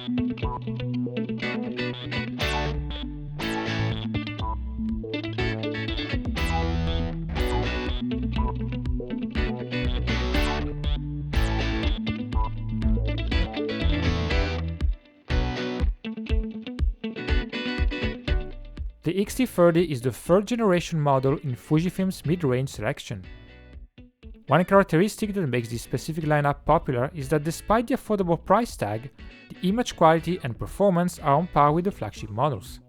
The X-T30 is the third generation model in Fujifilm's mid-range selection. One characteristic that makes this specific lineup popular is that despite the affordable price tag, the image quality and performance are on par with the flagship models.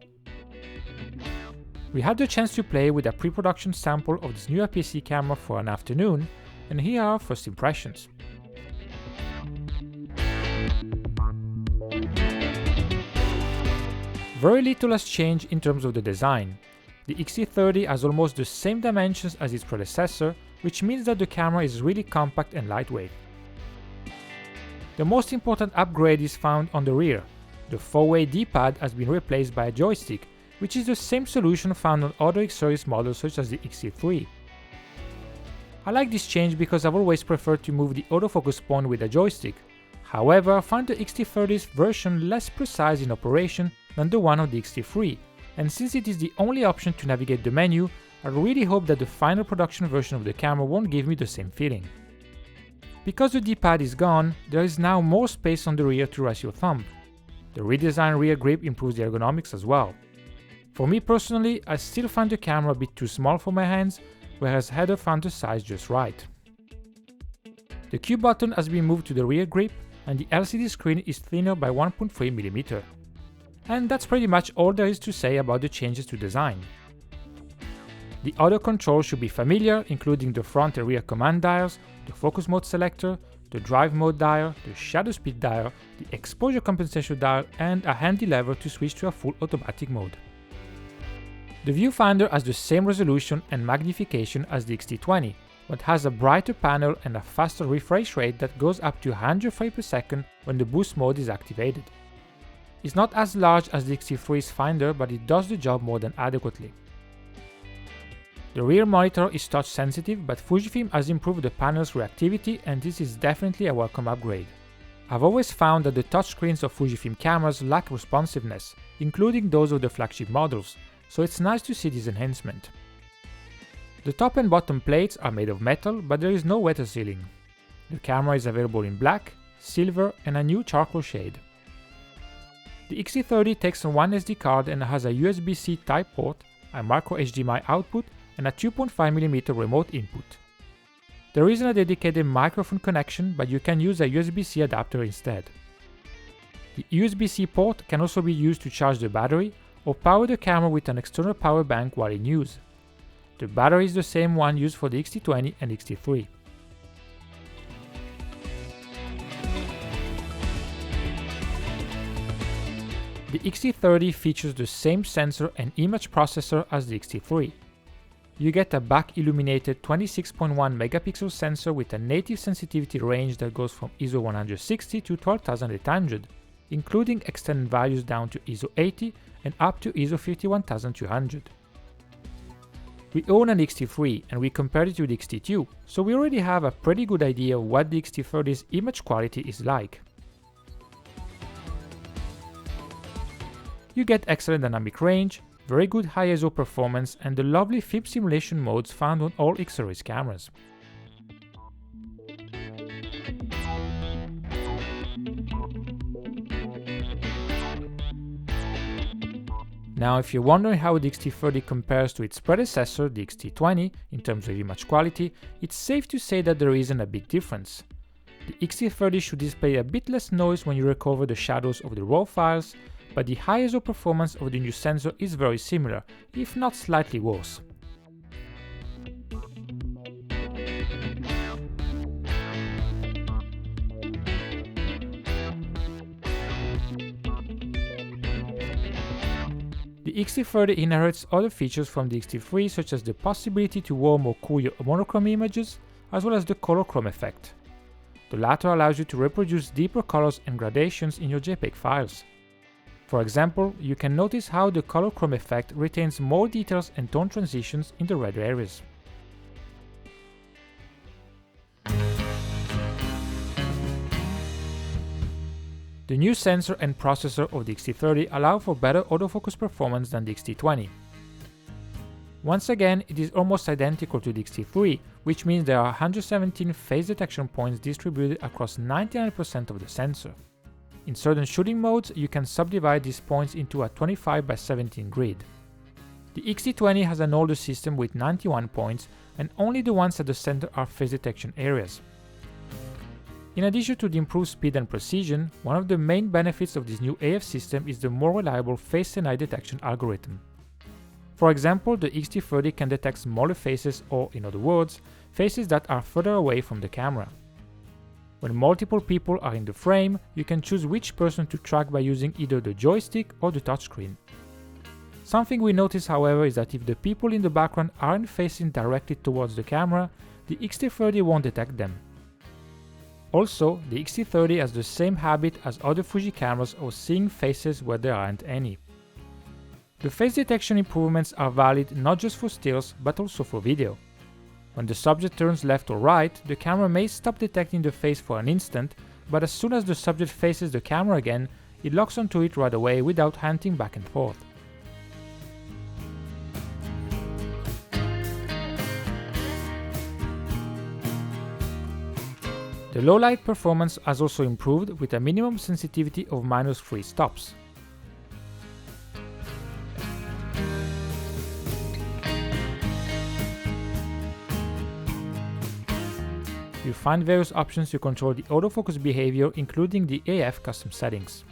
We had the chance to play with a pre-production sample of this new APS-C camera for an afternoon, and here are our first impressions. Very little has changed in terms of the design. The X-T30 has almost the same dimensions as its predecessor, which means that the camera is really compact and lightweight. The most important upgrade is found on the rear. The 4-way D-pad has been replaced by a joystick, which is the same solution found on other X-series models such as the X-T3. I like this change because I've always preferred to move the autofocus point with a joystick. However, I find the X-T30's version less precise in operation than the one of the X-T3, and since it is the only option to navigate the menu, I really hope that the final production version of the camera won't give me the same feeling. Because the D-pad is gone, there is now more space on the rear to rest your thumb. The redesigned rear grip improves the ergonomics as well. For me personally, I still find the camera a bit too small for my hands, whereas Heather found the size just right. The Q button has been moved to the rear grip, and the LCD screen is thinner by 1.3mm. And that's pretty much all there is to say about the changes to design. The other controls should be familiar, including the front and rear command dials, the focus mode selector, the drive mode dial, the shutter speed dial, the exposure compensation dial, and a handy lever to switch to a full automatic mode. The viewfinder has the same resolution and magnification as the X-T20, but has a brighter panel and a faster refresh rate that goes up to 100 frames per second when the boost mode is activated. It's not as large as the X-T3's finder, but it does the job more than adequately. The rear monitor is touch sensitive, but Fujifilm has improved the panel's reactivity, and this is definitely a welcome upgrade. I've always found that the touchscreens of Fujifilm cameras lack responsiveness, including those of the flagship models, so it's nice to see this enhancement. The top and bottom plates are made of metal, but there is no weather sealing. The camera is available in black, silver, and a new charcoal shade. The X-T30 takes on one SD card and has a USB-C Type port, a micro HDMI output, and a 2.5mm remote input. There isn't a dedicated microphone connection, but you can use a USB-C adapter instead. The USB-C port can also be used to charge the battery or power the camera with an external power bank while in use. The battery is the same one used for the X-T20 and X-T3. The X-T30 features the same sensor and image processor as the X-T3. You get a back-illuminated 26.1 megapixel sensor with a native sensitivity range that goes from ISO 160 to 12800, including extended values down to ISO 80 and up to ISO 51200. We own an X-T3 and we compared it to the X-T2, so we already have a pretty good idea of what the X-T30's image quality is like. You get excellent dynamic range, very good high ISO performance, and the lovely film simulation modes found on all X-series cameras. Now, if you're wondering how the X-T30 compares to its predecessor, the X-T20, in terms of image quality, it's safe to say that there isn't a big difference. The X-T30 should display a bit less noise when you recover the shadows of the RAW files, but the high ISO performance of the new sensor is very similar, if not slightly worse. The X-T30 inherits other features from the X-T3, such as the possibility to warm or cool your monochrome images, as well as the color chrome effect. The latter allows you to reproduce deeper colors and gradations in your JPEG files. For example, you can notice how the color chrome effect retains more details and tone transitions in the red areas. The new sensor and processor of the X-T30 allow for better autofocus performance than the X-T20. Once again, it is almost identical to the X-T3, which means there are 117 phase detection points distributed across 99% of the sensor. In certain shooting modes, you can subdivide these points into a 25 by 17 grid. The X-T20 has an older system with 91 points, and only the ones at the center are phase detection areas. In addition to the improved speed and precision, one of the main benefits of this new AF system is the more reliable face and eye detection algorithm. For example, the X-T30 can detect smaller faces or, in other words, faces that are further away from the camera. When multiple people are in the frame, you can choose which person to track by using either the joystick or the touchscreen. Something we notice, however, is that if the people in the background aren't facing directly towards the camera, the X-T30 won't detect them. Also, the X-T30 has the same habit as other Fuji cameras of seeing faces where there aren't any. The face detection improvements are valid not just for stills, but also for video. When the subject turns left or right, the camera may stop detecting the face for an instant, but as soon as the subject faces the camera again, it locks onto it right away without hunting back and forth. The low light performance has also improved with a minimum sensitivity of -3 stops. You find various options to control the autofocus behavior, including the AF custom settings.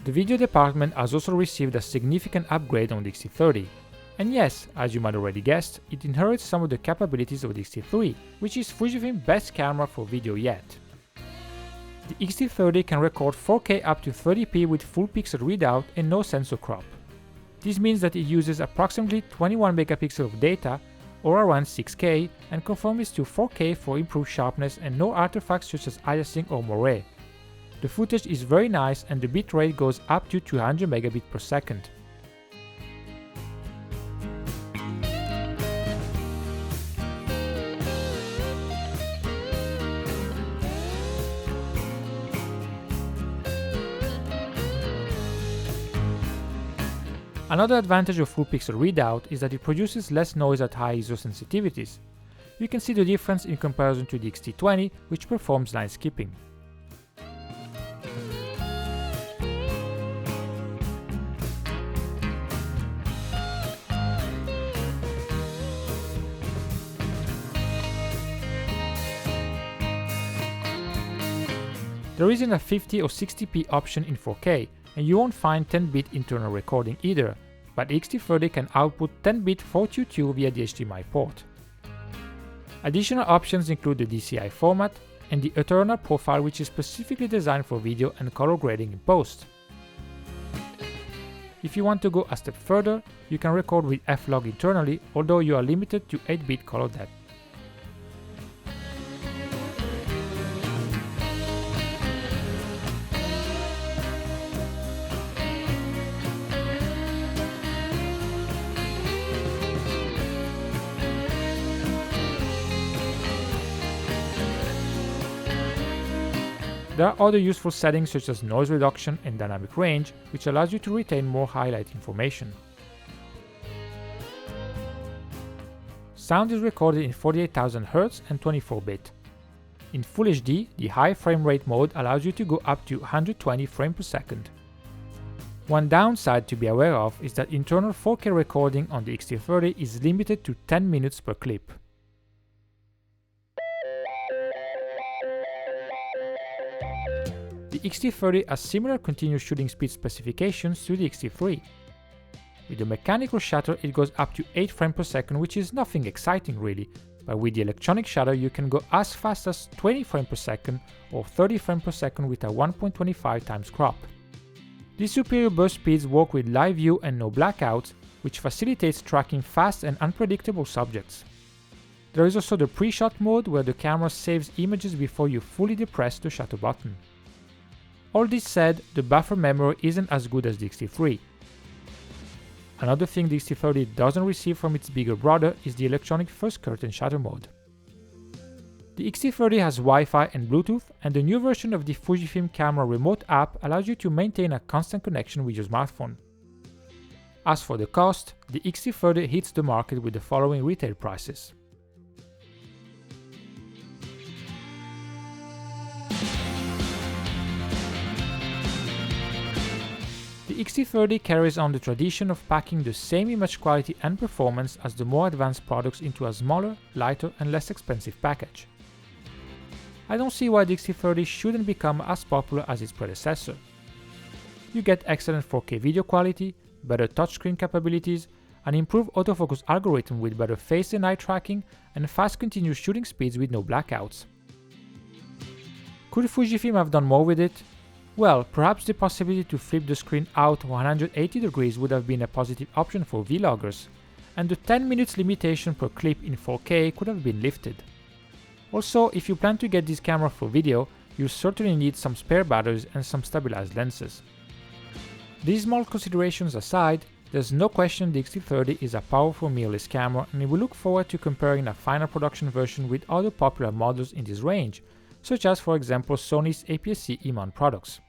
The video department has also received a significant upgrade on the X-T30. And yes, as you might already guessed, it inherits some of the capabilities of the X-T3, which is Fujifilm's best camera for video yet. The X-T30 can record 4K up to 30p with full pixel readout and no sensor crop. This means that it uses approximately 21 megapixels of data, or around 6K, and conforms to 4K for improved sharpness and no artifacts such as aliasing or moire. The footage is very nice and the bitrate goes up to 200 megabits per second. Another advantage of full pixel readout is that it produces less noise at high ISO sensitivities. You can see the difference in comparison to the X-T20, which performs line skipping. There isn't a 50 or 60p option in 4K, and you won't find 10-bit internal recording either, but the X-T30 can output 10-bit 422 via the HDMI port. Additional options include the DCI format and the Eternal profile, which is specifically designed for video and color grading in post. If you want to go a step further, you can record with F-Log internally, although you are limited to 8-bit color depth. There are other useful settings such as noise reduction and dynamic range, which allows you to retain more highlight information. Sound is recorded in 48,000 Hz and 24-bit. In Full HD, the high frame rate mode allows you to go up to 120 frames per second. One downside to be aware of is that internal 4K recording on the X-T30 is limited to 10 minutes per clip. The X-T30 has similar continuous shooting speed specifications to the X-T3. With the mechanical shutter it goes up to 8 frames per second, which is nothing exciting really, but with the electronic shutter you can go as fast as 20 frames per second or 30 frames per second with a 1.25 times crop. These superior burst speeds work with live view and no blackouts, which facilitates tracking fast and unpredictable subjects. There is also the pre-shot mode where the camera saves images before you fully depress the shutter button. All this said, the buffer memory isn't as good as the X-T3. Another thing the X-T30 doesn't receive from its bigger brother is the electronic first curtain shutter mode. The X-T30 has Wi-Fi and Bluetooth, and the new version of the Fujifilm camera remote app allows you to maintain a constant connection with your smartphone. As for the cost, the X-T30 hits the market with the following retail prices. The X-T30 carries on the tradition of packing the same image quality and performance as the more advanced products into a smaller, lighter and less expensive package. I don't see why the X-T30 shouldn't become as popular as its predecessor. You get excellent 4K video quality, better touchscreen capabilities, an improved autofocus algorithm with better phase and eye tracking, and fast continuous shooting speeds with no blackouts. Could Fujifilm have done more with it? Well, perhaps the possibility to flip the screen out 180 degrees would have been a positive option for vloggers, and the 10 minutes limitation per clip in 4K could have been lifted. Also, if you plan to get this camera for video, you certainly need some spare batteries and some stabilized lenses. These small considerations aside, there's no question the X-T30 is a powerful mirrorless camera, and we look forward to comparing a final production version with other popular models in this range, such as for example Sony's APS-C E-mount products.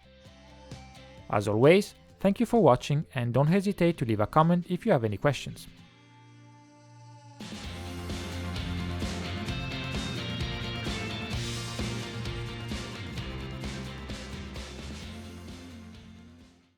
As always, thank you for watching and don't hesitate to leave a comment if you have any questions.